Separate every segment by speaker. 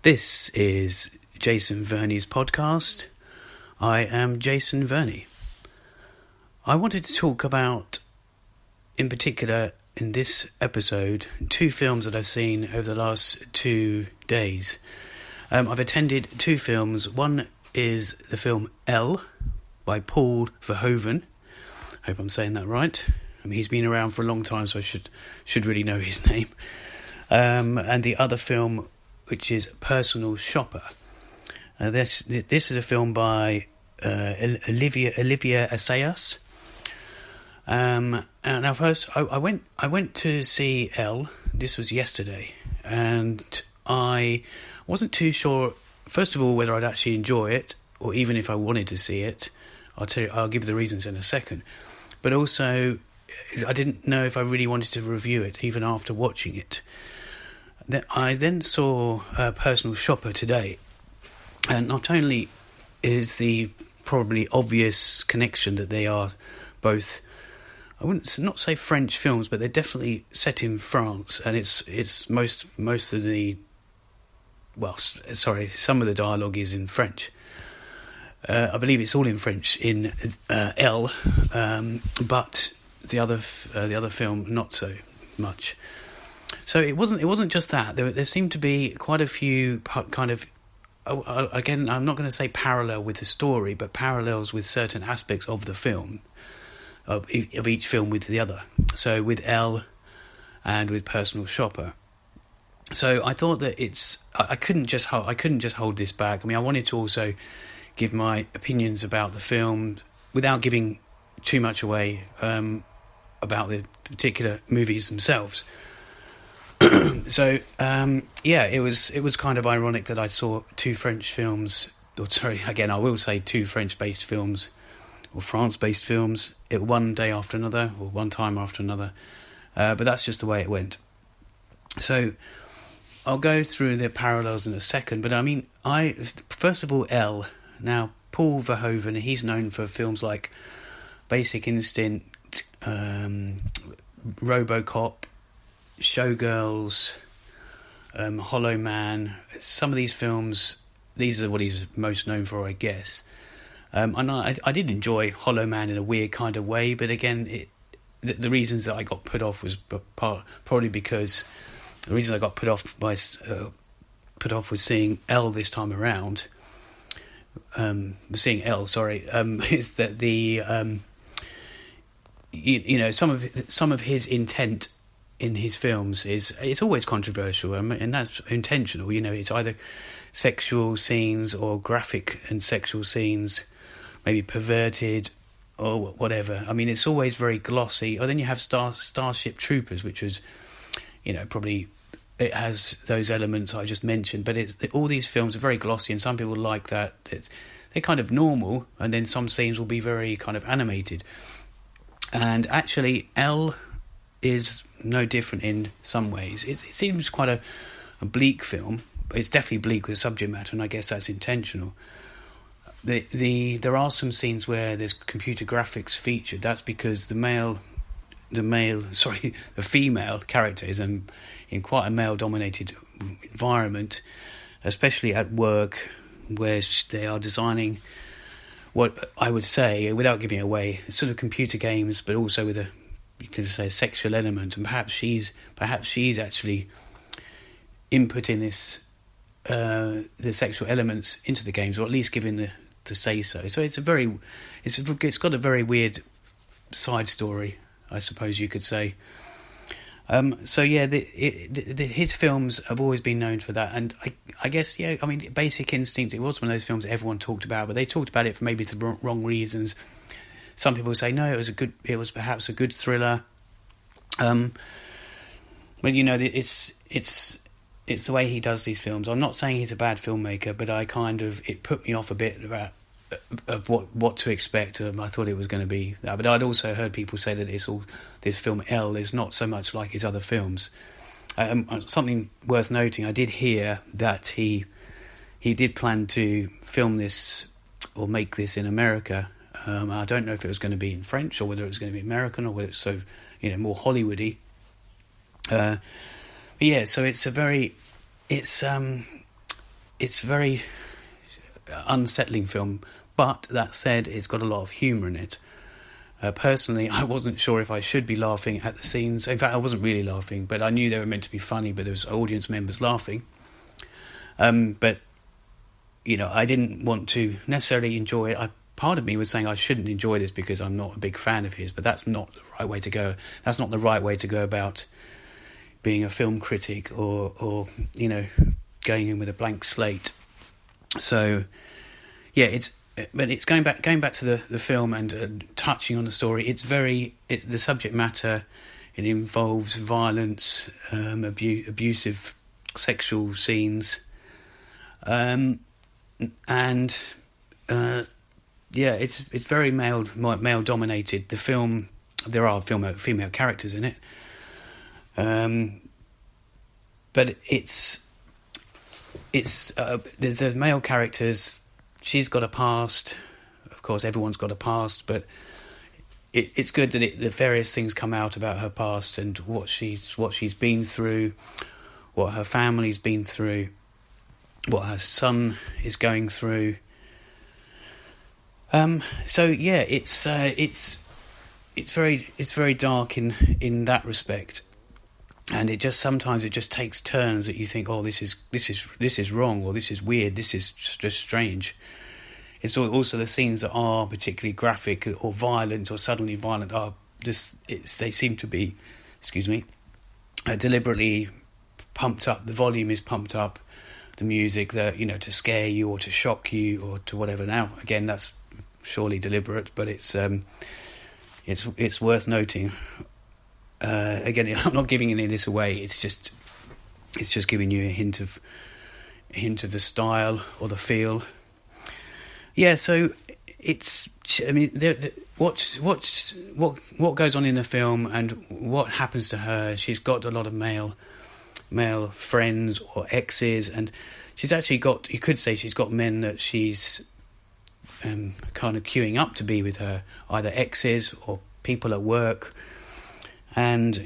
Speaker 1: This is Jason Verney's podcast. I am Jason Verney. I wanted to talk about, in particular, in this episode, two films that I've seen over the last 2 days. I've attended two films. One is the film Elle by Plod. Hope I'm saying that right. I mean, he's been around for a long time, so I should really know his name. And the other film, which is Personal Shopper. This is a film by Olivia Assayas. And now first, I went to see Elle. This was yesterday, and I wasn't too sure. First of all, whether I'd actually enjoy it, or even if I wanted to see it. I'll give the reasons in a second. But also, I didn't know if I really wanted to review it, even after watching it. I then saw Personal Shopper today, and not only is the probably obvious connection that they are both, I wouldn't not say French films, but they're definitely set in France, and it's most of the, some of the dialogue is in French. I believe it's all in French in Elle, but the other film not so much. So it wasn't just that. There seemed to be quite a few kind of, again, I'm not going to say parallel with the story, but parallels with certain aspects of the film, of each film with the other. So with Elle and with Personal Shopper. So I thought that I couldn't just hold this back. I mean, I wanted to also give my opinions about the film without giving too much away about the particular movies themselves. So it was kind of ironic that I saw two French films, I will say two French-based films or France-based films, one day after another or one time after another, but that's just the way it went. So I'll go through the parallels in a second, but I mean, first of all, Elle. Now, Plod Verhoeven, he's known for films like Basic Instinct, RoboCop, Showgirls, Hollow Man. Some of these films, these are what he's most known for, I guess. And I did enjoy Hollow Man in a weird kind of way, but again, the reasons that I got put off was probably because the reason I got put off with seeing Elle this time around. Seeing Elle, is that the some of his intent in his films it's always controversial, and that's intentional. It's either sexual scenes or graphic and sexual scenes, maybe perverted or whatever. I mean, it's always very glossy. Or then you have Starship Troopers, which was, probably it has those elements I just mentioned. But all these films are very glossy, and some people like that. They're kind of normal, and then some scenes will be very kind of animated. And actually, Elle is no different in some ways. It seems quite a bleak film. It's definitely bleak with subject matter, and I guess that's intentional. There are some scenes where there's computer graphics featured. That's because the female character is in quite a male-dominated environment, especially at work, where they are designing what I would say, without giving away, sort of computer games, but also with a sexual element, and perhaps she's actually inputting this the sexual elements into the games, or at least giving the say so. So it's got a very weird side story, I suppose you could say. His films have always been known for that, and I guess Basic Instinct, it was one of those films that everyone talked about, but they talked about it for maybe the wrong reasons. Some people say no, it was perhaps a good thriller. But it's the way he does these films. I'm not saying he's a bad filmmaker, but it put me off a bit about of what to expect. I thought it was going to be that, but I'd also heard people say that this film Elle is not so much like his other films. Something worth noting, I did hear that he did plan to film this or make this in America. I don't know if it was going to be in French or whether it was going to be American or whether it's more Hollywoody. So it's it's very unsettling film. But that said, it's got a lot of humour in it. Personally, I wasn't sure if I should be laughing at the scenes. In fact, I wasn't really laughing, but I knew they were meant to be funny, but there was audience members laughing. But, I didn't want to necessarily enjoy it. Part of me was saying I shouldn't enjoy this because I'm not a big fan of his, but that's not the right way to go. That's not the right way to go about being a film critic or going in with a blank slate. So, yeah, but it's going back to the film and touching on the story. It's the subject matter. It involves violence, abusive sexual scenes, and it's very male dominated. The film, there are female characters in it, but it's there's the male characters. She's got a past. Of course, everyone's got a past, but it's good that the various things come out about her past and what she's been through, what her family's been through, what her son is going through. So yeah, it's very dark in that respect, and it just takes turns that you think, oh, this is wrong, or this is weird, this is just strange. It's also the scenes that are particularly graphic or violent or suddenly violent they seem to be, deliberately pumped up. The volume is pumped up, the music, to scare you or to shock you or to whatever. Now, again, that's surely deliberate, but it's worth noting. Again, I'm not giving any of this away. It's just giving you a hint of the style or the feel. Yeah, so it's. I mean, what goes on in the film and what happens to her. She's got a lot of male friends or exes, and she's actually got. You could say she's got men that she's kind of queuing up to be with her, either exes or people at work. And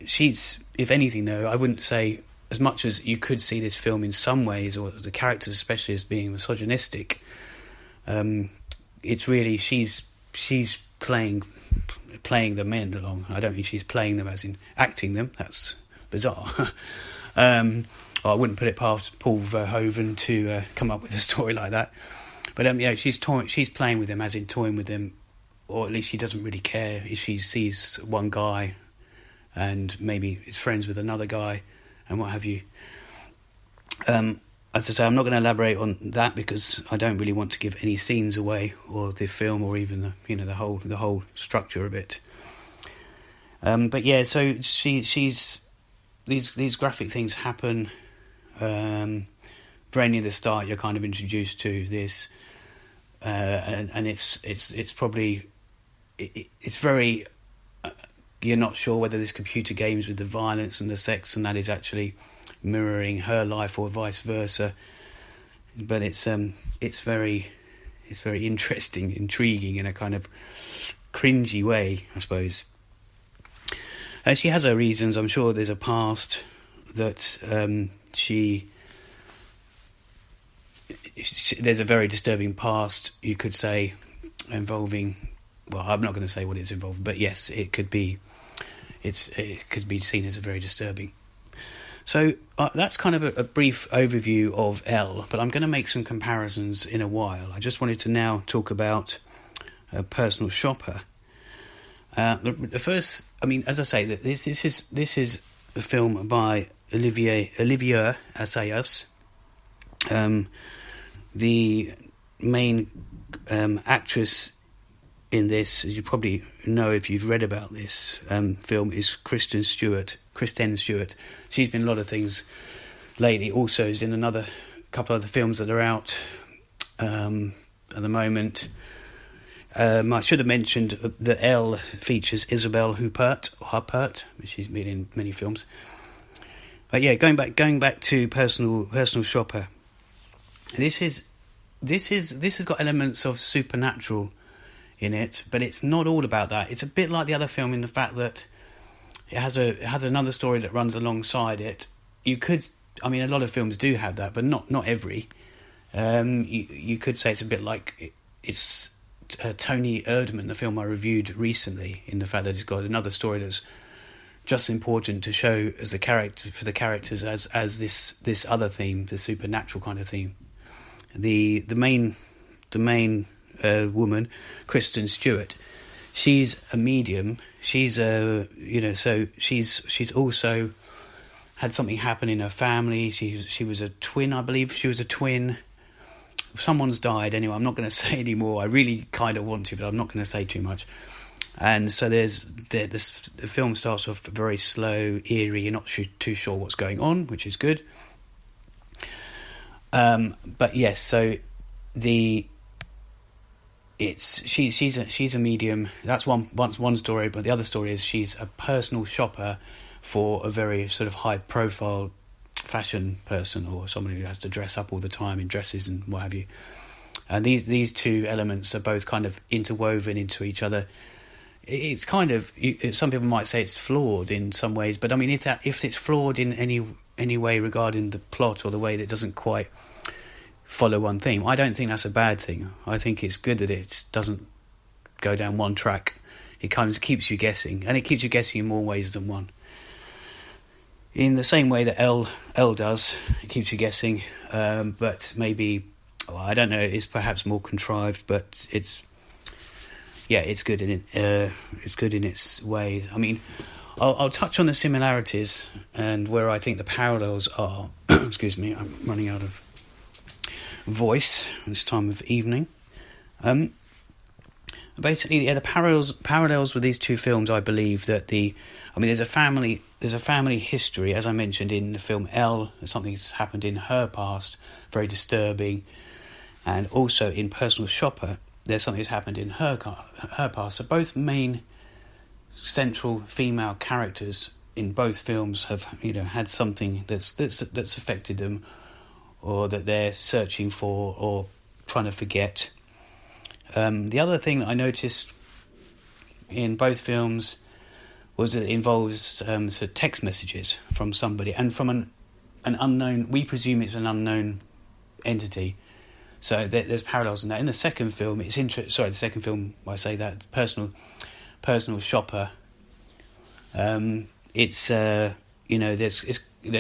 Speaker 1: she's, if anything, though, I wouldn't say, as much as you could see this film in some ways, or the characters especially, as being misogynistic. It's really she's playing the men along. I don't think she's playing them as in acting them. That's bizarre. I wouldn't put it past Paul Verhoeven to come up with a story like that. But she's playing with them, as in toying with them, or at least she doesn't really care if she sees one guy and maybe is friends with another guy and what have you. As I say, I'm not going to elaborate on that because I don't really want to give any scenes away, or the film, or even the whole structure of it. But yeah, so she's these graphic things happen. Very near the start, you're kind of introduced to this, and it's probably it's very. You're not sure whether this computer games with the violence and the sex and that is actually mirroring her life or vice versa, but it's very interesting, intriguing in a kind of cringy way, I suppose. She has her reasons. I'm sure there's a past that there's a very disturbing past, you could say, involving. Well, I'm not going to say what it's involved, but yes, it could be. It could be seen as a very disturbing. So that's kind of a brief overview of Elle, but I'm going to make some comparisons in a while. I just wanted to now talk about Personal Shopper. The first, I mean, as I say, this is a film by Olivier Assayas. The main actress in this, as you probably know if you've read about this film, is Kristen Stewart. She's been in a lot of things lately. Also is in another couple of the films that are out at the moment. I should have mentioned that Elle features Isabelle Huppert, which she's been in many films. But yeah, going back to Personal Shopper. This has got elements of supernatural in it, but it's not all about that. It's a bit like the other film in the fact that it has another story that runs alongside it. You could I mean, a lot of films do have that, but not every. You could say it's a bit like it's Tony Erdmann, the film I reviewed recently, in the fact that it's got another story that's just important to show as the character for the characters as this other theme, the supernatural kind of theme. The main woman, Kristen Stewart, she's a medium. She's so she's also had something happen in her family. She was a twin, I believe. She was a twin. Someone's died anyway. I'm not going to say any more. I really kind of want to, but I'm not going to say too much. And so the film starts off very slow, eerie. You're not too sure what's going on, which is good. But yes, so she's a medium. That's one story. But the other story is she's a personal shopper for a very sort of high profile fashion person, or someone who has to dress up all the time in dresses and what have you. And these two elements are both kind of interwoven into each other. It's kind of, some people might say it's flawed in some ways, but I mean, if it's flawed in any way regarding the plot or the way that it doesn't quite follow one theme, I don't think that's a bad thing. I think it's good that it doesn't go down one track. It kind of keeps you guessing, and it keeps you guessing in more ways than one. In the same way that Elle does, it keeps you guessing, but maybe, I don't know, it's perhaps more contrived, but it's good in it. It's good in its ways. I mean, I'll touch on the similarities and where I think the parallels are. Excuse me, I'm running out of voice this time of evening. Basically, the parallels with these two films, I believe that there's a family history, as I mentioned in the film Elle. Something that's happened in her past, very disturbing, and also in Personal Shopper, there's something that's happened in her past. So both main central female characters in both films have had something that's affected them, or that they're searching for or trying to forget. The other thing that I noticed in both films was that it involves sort of text messages from somebody, and from an unknown. We presume it's an unknown entity. So there's parallels in that. In the second film, the second film, I say that personal shopper. There's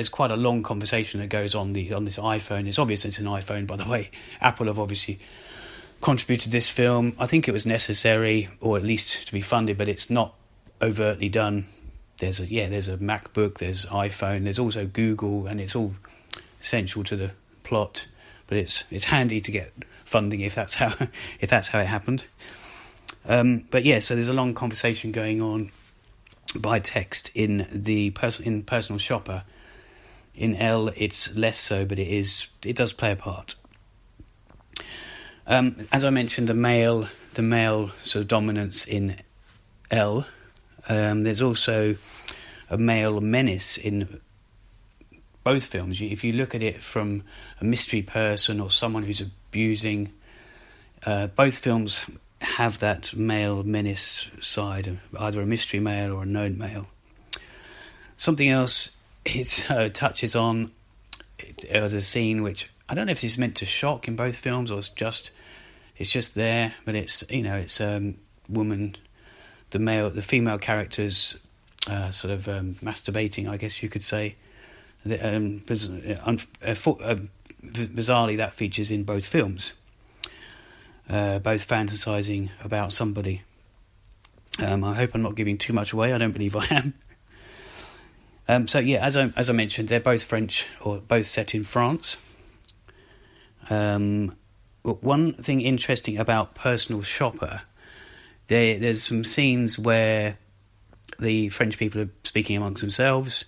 Speaker 1: quite a long conversation that goes on this iPhone. It's obvious it's an iPhone, by the way. Apple have obviously contributed this film. I think it was necessary, or at least to be funded, but it's not overtly done. There's a MacBook, there's iPhone, there's also Google, and it's all essential to the plot. But it's handy to get funding if that's how it happened. But yeah, so there's a long conversation going on by text in Personal Shopper. In Elle, it's less so, but it does play a part. As I mentioned, the male sort of dominance in Elle. There's also a male menace in both films. If you look at it from a mystery person or someone who's abusing, both films have that male menace side, either a mystery male or a known male. Something else it touches on, there was a scene which I don't know if it's meant to shock in both films or it's just there, but it's woman, the female characters sort of masturbating, I guess you could say. Bizarrely, that features in both films, both fantasizing about somebody. I hope I'm not giving too much away. I don't believe I am. So yeah, as I mentioned, they're both French, or both set in France. But one thing interesting about Personal Shopper, there's some scenes where the French people are speaking amongst themselves,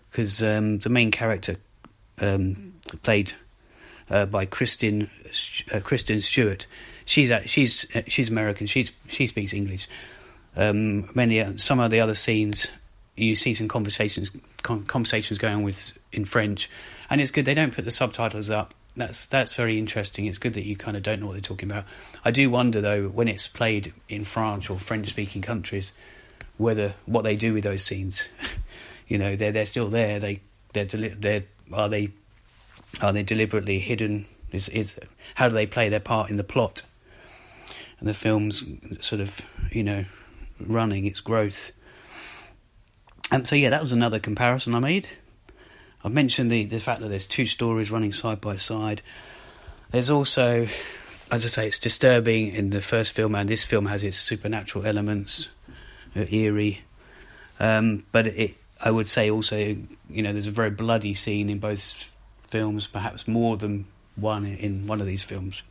Speaker 1: because the main character, played by Kristen Stewart, she's American. She speaks English. Some of the other scenes, you see some conversations going on in French, and it's good they don't put the subtitles up. That's very interesting. It's good that you kind of don't know what they're talking about. I do wonder though, when it's played in France or French-speaking countries, what they do with those scenes. They're still there. They're are they deliberately hidden? Is how do they play their part in the plot and the film's sort of, running its growth? And so that was another comparison I made. I've mentioned the fact that there's two stories running side by side. There's also, as I say, it's disturbing in the first film, and this film has its supernatural elements, eerie. But I would say also, there's a very bloody scene in both films, perhaps more than one in one of these films.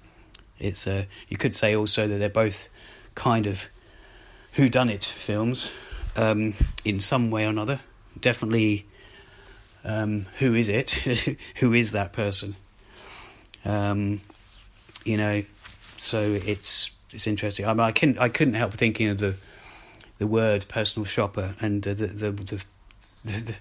Speaker 1: It's you could say also that they're both kind of whodunit films, in some way or another. Definitely, who is it? Who is that person? So it's interesting. I mean, I couldn't help thinking of the word personal shopper and the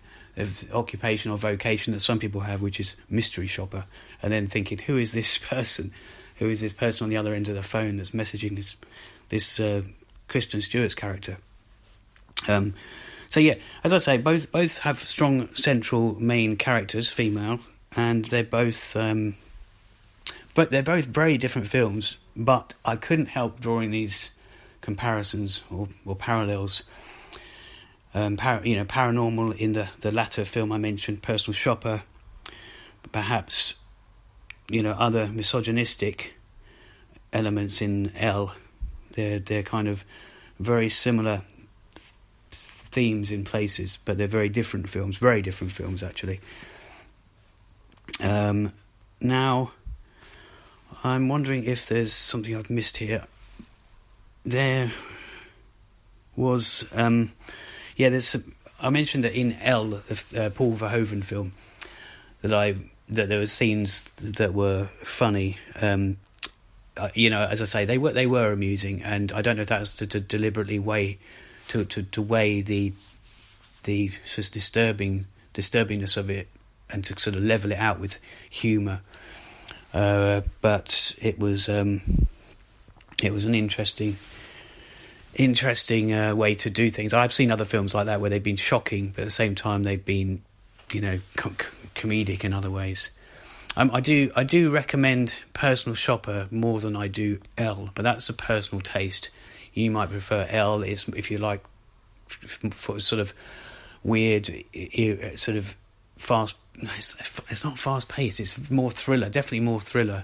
Speaker 1: occupation or vocation that some people have, which is mystery shopper, and then thinking, who is this person? Who is this person on the other end of the phone that's messaging this Kristen Stewart's character? As I say, both have strong central main characters, female, and they're both very different films. But I couldn't help drawing these comparisons or parallels. Paranormal in the latter film I mentioned, Personal Shopper, perhaps other misogynistic elements in Elle. They're kind of very similar themes in places, but they're very different films actually. Now I'm wondering if there's something I've missed here. There was I mentioned that in Elle, the Paul Verhoeven film, that there were scenes that were funny. As I say, they were amusing, and I don't know if that was to deliberately weigh the sort of disturbingness of it, and to sort of level it out with humour. But it was an interesting way to do things. I've seen other films like that where they've been shocking, but at the same time they've been, comedic in other ways. I do recommend Personal Shopper more than I do Elle, but that's a personal taste. You might prefer Elle, if you like, for sort of weird, sort of fast. It's not fast paced. It's more thriller, definitely more thriller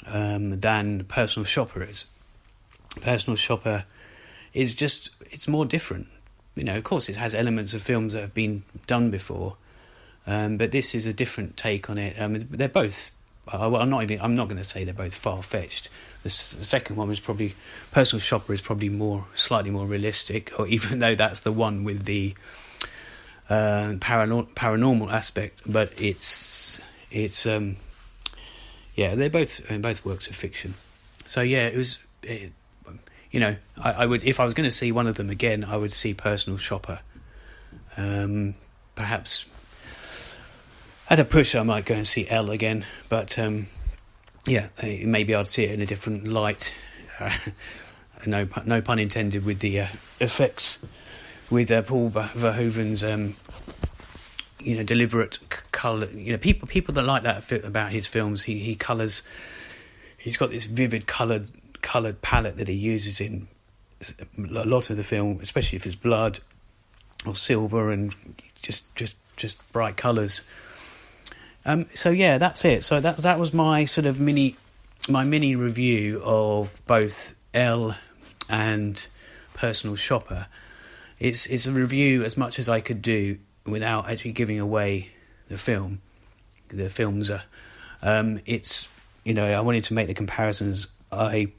Speaker 1: than Personal Shopper is. Personal Shopper is it's more different. Of course, it has elements of films that have been done before, but this is a different take on it. They're both. I'm not going to say they're both far fetched. The second one was probably, Personal Shopper is probably slightly more realistic, or even though that's the one with the paranormal aspect, but it's they're both works of fiction. So I would, if I was going to see one of them again, I would see Personal Shopper. Perhaps at a push I might go and see Elle again, but maybe I'd see it in a different light. No pun intended with the effects, with Paul Verhoeven's deliberate colour. People that like that about his films, he colours. He's got this vivid coloured palette that he uses in a lot of the film, especially if it's blood or silver and just bright colours. That's it. So that was my sort of mini review of both Elle and Personal Shopper. It's a review as much as I could do without actually giving away the film. The films are. I wanted to make the comparisons. I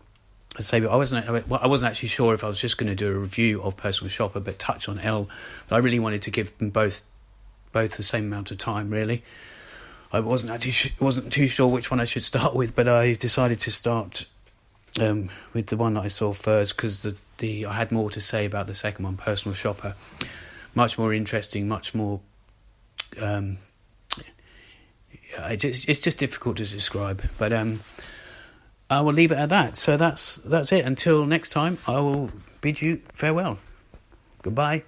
Speaker 1: wasn't actually sure if I was just going to do a review of Personal Shopper, but touch on Elle. But I really wanted to give them both the same amount of time. Really, I wasn't too sure which one I should start with, but I decided to start with the one that I saw first, because I had more to say about the second one, Personal Shopper. Much more interesting, much more. It's just difficult to describe, but I will leave it at that. So that's it. Until next time, I will bid you farewell. Goodbye.